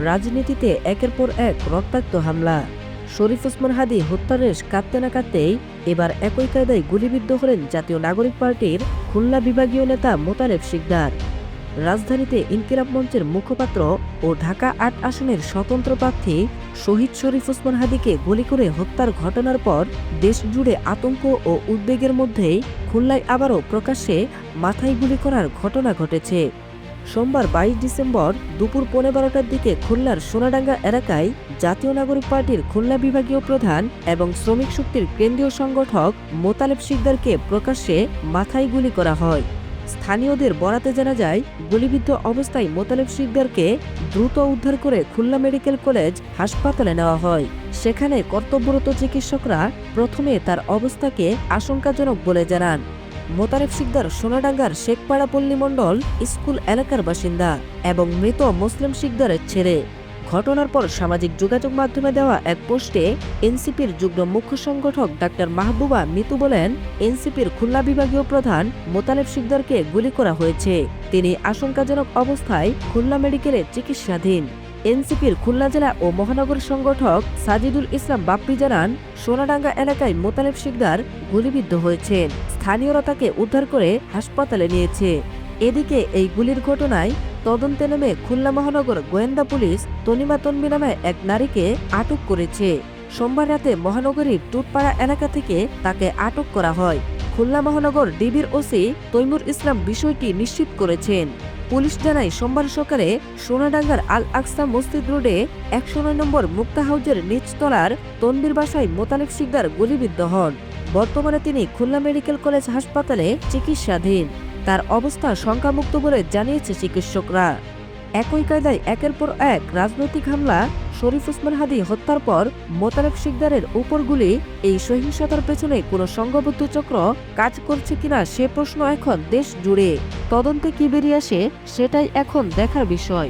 রাজনীতিতে একের পর এক রক্তাক্ত হামলা। শরীফ ওসমান হাদী হত্যার রেশ কাঁদতে না কাঁদতেই এবার একই কায়দায় গুলিবিদ্ধ হলেন জাতীয় নাগরিক পার্টির খুলনা বিভাগীয় নেতা মোতালেব শিকদার। রাজধানীতে ইনকিলাব মঞ্চের মুখপাত্র ও ঢাকা ৮ আসনের স্বতন্ত্র প্রার্থী শহীদ শরীফ ওসমান হাদীকে গুলি করে হত্যার ঘটনার পর দেশজুড়ে আতঙ্ক ও উদ্বেগের মধ্যেই খুলনায় আবারও প্রকাশ্যে মাথায় গুলি করার ঘটনা ঘটেছে। সোমবার ২২ ডিসেম্বর দুপুর ১৫টার দিকে খুলনার সোনাডাঙ্গা এলাকায় জাতীয় নাগরিক পার্টির খুলনা বিভাগীয় প্রধান এবং শ্রমিক শক্তির কেন্দ্রীয় সংগঠক মোতালেব শিকদারকে প্রকাশ্যে মাথায় গুলি করা হয়। স্থানীয়দের বরাতে জানা যায়, গুলিবিদ্ধ অবস্থায় মোতালেব শিকদারকে দ্রুত উদ্ধার করে খুলনা মেডিকেল কলেজ হাসপাতালে নেওয়া হয়। সেখানে কর্তব্যরত চিকিৎসকরা প্রথমে তার অবস্থাকে আশঙ্কাজনক বলে জানান। মোতালেব শিকদার সোনাডাঙ্গার শেখপাড়া পল্লী মণ্ডল স্কুল এলাকার বাসিন্দা এবং মৃত মুসলিম শিকদারের ছেলে। ঘটনার পর সামাজিক যোগাযোগ মাধ্যমে দেওয়া এক পোস্টে এনসিপির যুগ্ম মুখ্য সংগঠক ডাক্তার মাহবুবা মিতু বলেন, এনসিপির খুলনা বিভাগীয় প্রধান মোতালেব শিকদারকে গুলি করা হয়েছে। তিনি আশঙ্কাজনক অবস্থায় খুলনা মেডিকেলে চিকিৎসাধীন। এনসিপির খুলনা জেলা ও মহানগর সংগঠক সাজিদুল ইসলাম বাপ্পি জানান, সোনাডাঙ্গা এলাকায় মোতালেব শিকদার গুলিবিদ্ধ হয়েছেন। স্থানীয়রা তাকে উদ্ধার করে হাসপাতালে নিয়েছে। এদিকে এই গুলির ঘটনায় তদন্তে নেমে খুলনা মহানগর গোয়েন্দা পুলিশ তনিমা তনবী নামে এক নারীকে আটক করেছে। সোমবার রাতে মহানগরীর টুটপাড়া এলাকা থেকে তাকে আটক করা হয়। খুলনা মহানগর ডিবির ওসি তৈমুর ইসলাম বিষয়টি নিশ্চিত করেছেন। পুলিশ জানায়, সোমবার সকালে সোনাডাঙ্গার আল আকসা মসজিদ রোডে ১০৯ নম্বর মুক্তা হাউজের নিচতলার তনবীর বাসায় মোতালেব শিকদার গুলিবিদ্ধ হন। বর্তমানে তিনি খুলনা মেডিকেল কলেজ হাসপাতালে চিকিৎসাধীন। তার অবস্থা শঙ্কামুক্ত বলে জানিয়েছে চিকিৎসকরা। একই কায়দায় একের পর এক রাজনৈতিক হামলা, শরীফ ওসমান হাদী হত্যার পর মোতালেব শিকদারের উপর গুলি, এই সহিংসতার পেছনে কোনো সংঘবদ্ধ চক্র কাজ করছে কিনা সে প্রশ্ন এখন দেশ জুড়ে। তদন্তে কি বেরিয়ে আসে সেটাই এখন দেখার বিষয়।